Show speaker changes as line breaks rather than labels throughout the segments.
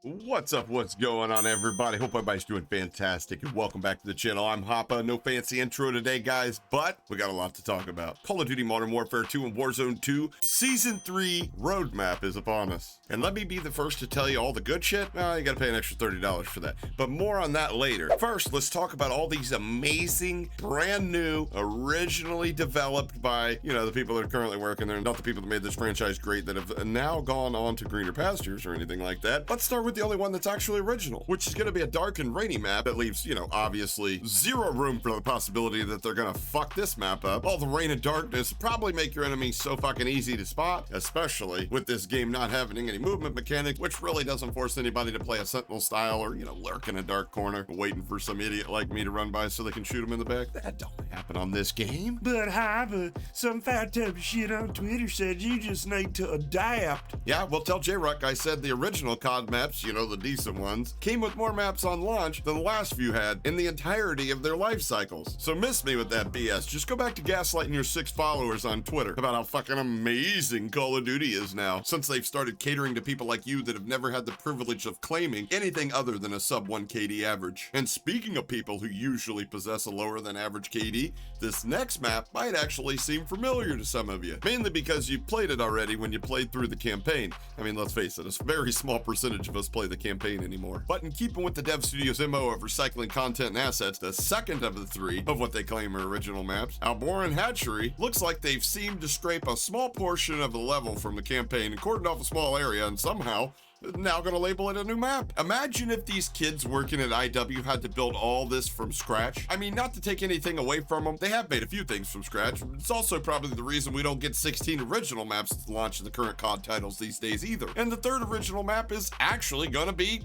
What's up? What's going on, everybody? Hope everybody's doing fantastic and welcome back to the channel. I'm Hapa. No fancy intro today, guys, but we got a lot to talk about. Call of Duty Modern Warfare 2 and Warzone 2 Season 3 roadmap is upon us. And let me be the first to tell you all the good shit. Well, you gotta pay an extra $30 for that. But more on that later. First, let's talk about all these amazing, brand new, originally developed by, the people that are currently working there, not the people that made this franchise great that have now gone on to greener pastures or anything like that. Let's start with the only one that's actually original, which is going to be a dark and rainy map that leaves, obviously zero room for the possibility that they're going to fuck this map up. All the rain and darkness probably make your enemies so fucking easy to spot, especially with this game not having any movement mechanic, which really doesn't force anybody to play a sentinel style or, lurk in a dark corner waiting for some idiot like me to run by so they can shoot him in the back. That don't happen on this game.
But Hava, some fat type of shit on Twitter said you just need to adapt.
Yeah, well, tell J-Ruck I said the original COD maps, the decent ones, came with more maps on launch than the last few had in the entirety of their life cycles. So miss me with that BS. Just go back to gaslighting your 6 followers on Twitter about how fucking amazing Call of Duty is now, since they've started catering to people like you that have never had the privilege of claiming anything other than a sub 1 KD average. And speaking of people who usually possess a lower than average KD, this next map might actually seem familiar to some of you, mainly because you played it already when you played through the campaign. I mean, let's face it, a very small percentage of us play the campaign anymore. But in keeping with the dev studio's MO of recycling content and assets, the second of the 3 of what they claim are original maps, Alboran Hatchery, looks like they've seemed to scrape a small portion of the level from the campaign and cordoned off a small area and somehow now gonna label it a new map. Imagine if these kids working at IW had to build all this from scratch. I mean, not to take anything away from them, they have made a few things from scratch. It's also probably the reason we don't get 16 original maps to launch in the current COD titles these days either. And the third original map is actually gonna be,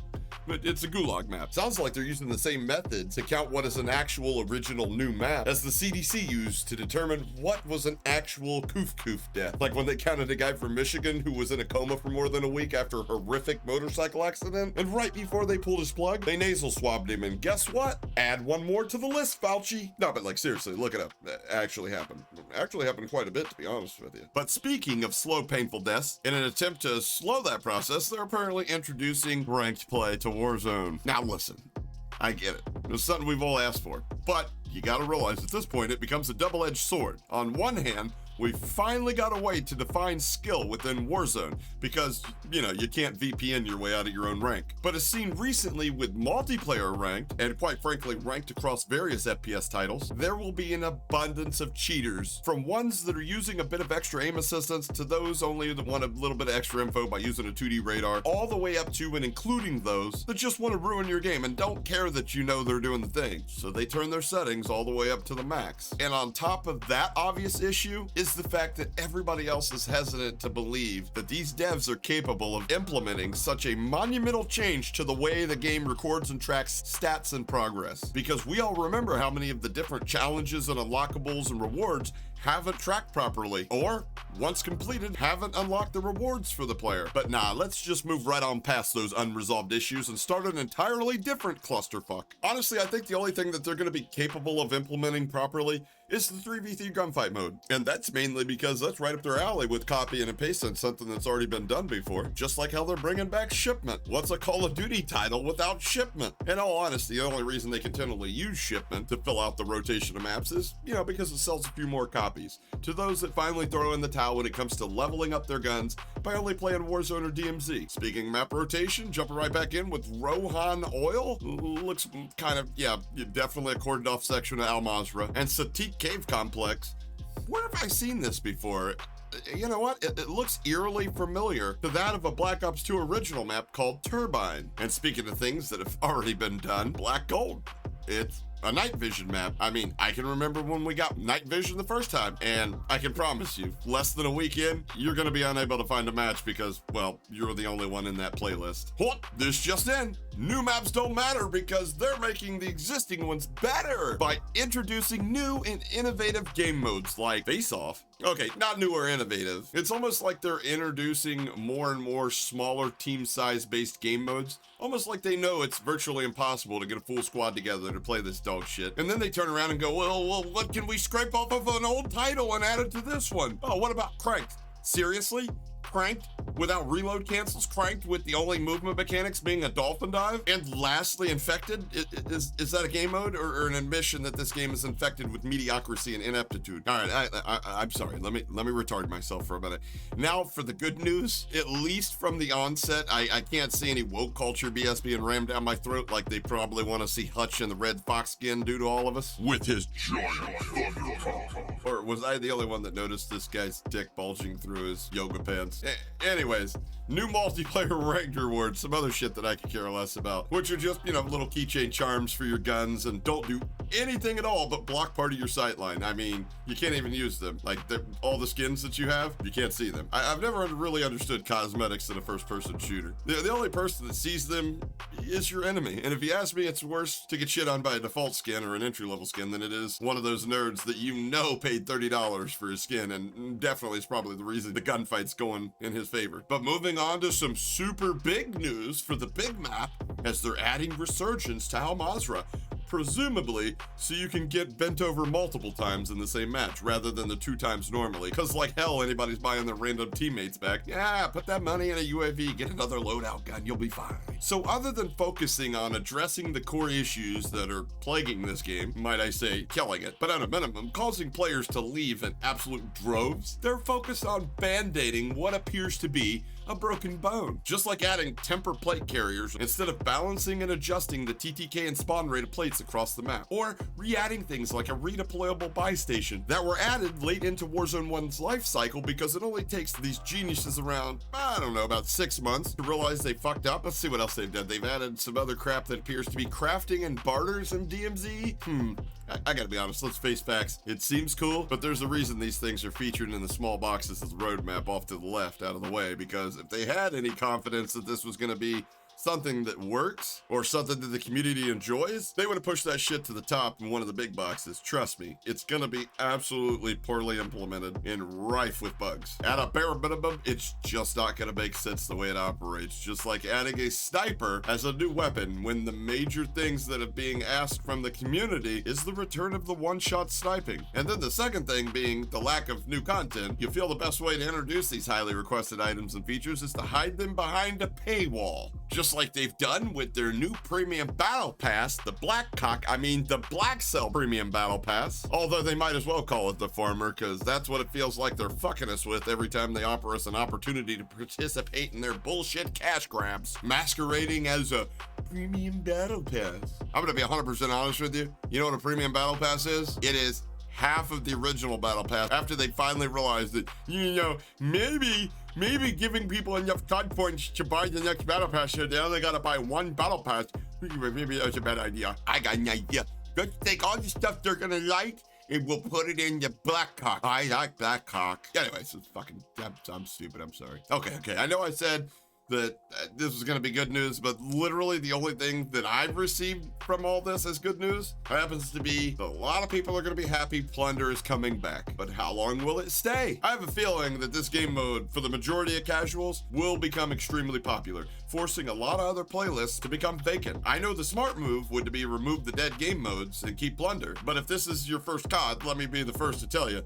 it's a gulag map. Sounds like they're using the same method to count what is an actual original new map as the CDC used to determine what was an actual koof death. Like when they counted a guy from Michigan who was in a coma for more than a week after a horrific motorcycle accident, and right before they pulled his plug, they nasal swabbed him, and guess what? Add one more to the list, Fauci. No, but like seriously, look it up. That actually happened. Actually happened quite a bit, to be honest with you. But speaking of slow, painful deaths, in an attempt to slow that process, they're apparently introducing ranked play to Warzone. Now listen, I get it. It's something we've all asked for, but you gotta realize at this point it becomes a double-edged sword. On one hand, we finally got a way to define skill within Warzone because, you can't VPN your way out of your own rank. But as seen recently with multiplayer ranked, and quite frankly ranked across various FPS titles, there will be an abundance of cheaters, from ones that are using a bit of extra aim assistance to those only that want a little bit of extra info by using a 2D radar, all the way up to and including those that just want to ruin your game and don't care that they're doing the thing. So they turn their settings all the way up to the max. And on top of that obvious issue is the fact that everybody else is hesitant to believe that these devs are capable of implementing such a monumental change to the way the game records and tracks stats and progress. Because we all remember how many of the different challenges and unlockables and rewards haven't tracked properly, or once completed haven't unlocked the rewards for the player. But nah, let's just move right on past those unresolved issues and start an entirely different clusterfuck. Honestly, I think the only thing that they're going to be capable of implementing properly is the 3v3 gunfight mode. And that's mainly because that's right up their alley with copying and pasting something that's already been done before. Just like how they're bringing back Shipment. What's a Call of Duty title without Shipment? In all honesty, the only reason they continually use Shipment to fill out the rotation of maps is, because it sells a few more copies to those that finally throw in the towel when it comes to leveling up their guns by only playing Warzone or DMZ. Speaking map rotation, jumping right back in with Rohan Oil. Looks kind of, definitely a cordoned off section of Al Mazrah. And Satik Cave Complex. Where have I seen this before? You know what? It looks eerily familiar to that of a Black Ops 2 original map called Turbine. And speaking of things that have already been done, Black Gold. It's a night vision map. I mean, I can remember when we got night vision the first time, and I can promise you, less than a week in, you're gonna be unable to find a match because, well, you're the only one in that playlist. What? This just in. New maps don't matter because they're making the existing ones better by introducing new and innovative game modes like Face Off. Okay, not new or innovative. It's almost like they're introducing more and more smaller team size based game modes. Almost like they know it's virtually impossible to get a full squad together to play this dog shit. And then they turn around and go, well, what can we scrape off of an old title and add it to this one? Oh, what about Cranked? Seriously? cranked without reload cancels, cranked with the only movement mechanics being a dolphin dive, and lastly infected? Is that a game mode or an admission that this game is infected with mediocrity and ineptitude? All right, I'm sorry. Let me retard myself for a minute. Now for the good news. At least from the onset, I can't see any woke culture BS being rammed down my throat like they probably want to see Hutch in the red fox skin do to all of us with his giant thunder cock. Or was I the only one that noticed this guy's dick bulging through his yoga pants? Anyways, new multiplayer ranked rewards, some other shit that I could care less about, which are just, little keychain charms for your guns and don't do anything at all but block part of your sightline. I mean, you can't even use them. Like, all the skins that you have, you can't see them. I've never really understood cosmetics in a first-person shooter. The only person that sees them is your enemy. And if you ask me, it's worse to get shit on by a default skin or an entry-level skin than it is one of those nerds that paid $30 for his skin, and definitely is probably the reason the gunfight's going in his favor. But moving on to some super big news for the big map, as they're adding Resurgence to Al Mazrah, presumably so you can get bent over multiple times in the same match rather than the 2 times normally, because like hell anybody's buying their random teammates back. Yeah, put that money in a UAV, get another loadout gun, you'll be fine. So other than focusing on addressing the core issues that are plaguing this game, might I say killing it, but at a minimum causing players to leave in absolute droves, they're focused on band-aiding what appears to be a broken bone. Just like adding temper plate carriers instead of balancing and adjusting the TTK and spawn rate of plates across the map. Or re-adding things like a redeployable buy station that were added late into Warzone 1's life cycle because it only takes these geniuses around, I don't know, about 6 months to realize they fucked up. Let's see what else they've done. They've added some other crap that appears to be crafting and barters in DMZ. I gotta be honest, let's face facts. It seems cool, but there's a reason these things are featured in the small boxes of the roadmap off to the left out of the way, because if they had any confidence that this was gonna be something that works or something that the community enjoys, they would have pushed that shit to the top in one of the big boxes. Trust me, it's gonna be absolutely poorly implemented and rife with bugs. At a bare minimum, it's just not gonna make sense the way it operates. Just like adding a sniper as a new weapon when the major things that are being asked from the community is the return of the one-shot sniping. And then the second thing being the lack of new content. You feel the best way to introduce these highly requested items and features is to hide them behind a paywall. Just like they've done with their new premium battle pass, the Black Cell premium battle pass. Although they might as well call it the farmer, because that's what it feels like they're fucking us with every time they offer us an opportunity to participate in their bullshit cash grabs, masquerading as a premium battle pass. I'm gonna be 100% honest with you. You know what a premium battle pass is? It is half of the original battle pass after they finally realized that, maybe giving people enough COD points to buy the next battle pass, so they only gotta buy one battle pass. Maybe that's a bad idea. I got an idea. Let's take all the stuff they're gonna like and we'll put it in the black cock. I like black cock. Anyways, it's fucking, I'm stupid, I'm sorry. Okay, I know I said that this was going to be good news, but literally the only thing that I've received from all this as good news happens to be that a lot of people are going to be happy Plunder is coming back. But how long will it stay? I have a feeling that this game mode, for the majority of casuals, will become extremely popular, forcing a lot of other playlists to become vacant. I know the smart move would be remove the dead game modes and keep Plunder, but if this is your first COD, let me be the first to tell you,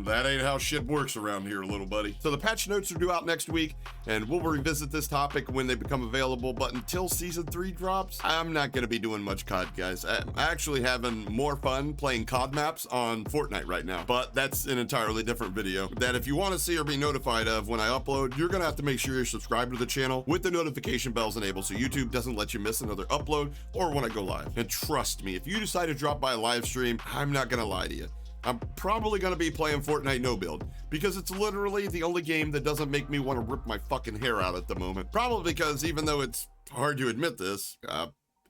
that ain't how shit works around here, little buddy. So the patch notes are due out next week, and we'll revisit this topic when they become available, but until Season 3 drops, I'm not going to be doing much COD, guys. I'm actually having more fun playing COD maps on Fortnite right now, but that's an entirely different video that if you want to see or be notified of when I upload, you're going to have to make sure you're subscribed to the channel with the notification bells enabled so YouTube doesn't let you miss another upload or when I go live. And trust me, if you decide to drop by a live stream, I'm not going to lie to you. I'm probably going to be playing Fortnite no build because it's literally the only game that doesn't make me want to rip my fucking hair out at the moment. Probably because even though it's hard to admit this,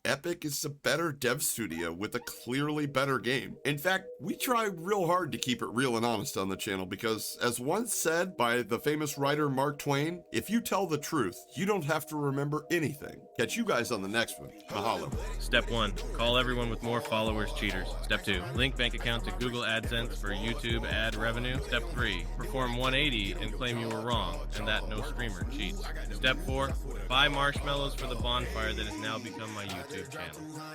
Epic is a better dev studio with a clearly better game. In fact, we try real hard to keep it real and honest on the channel because, as once said by the famous writer Mark Twain, if you tell the truth, you don't have to remember anything. Catch you guys on the next one. Mahalo.
Step 1. Call everyone with more followers cheaters. Step 2. Link bank account to Google AdSense for YouTube ad revenue. Step 3. Perform 180 and claim you were wrong and that no streamer cheats. Step 4. Buy marshmallows for the bonfire that has now become my YouTube channel.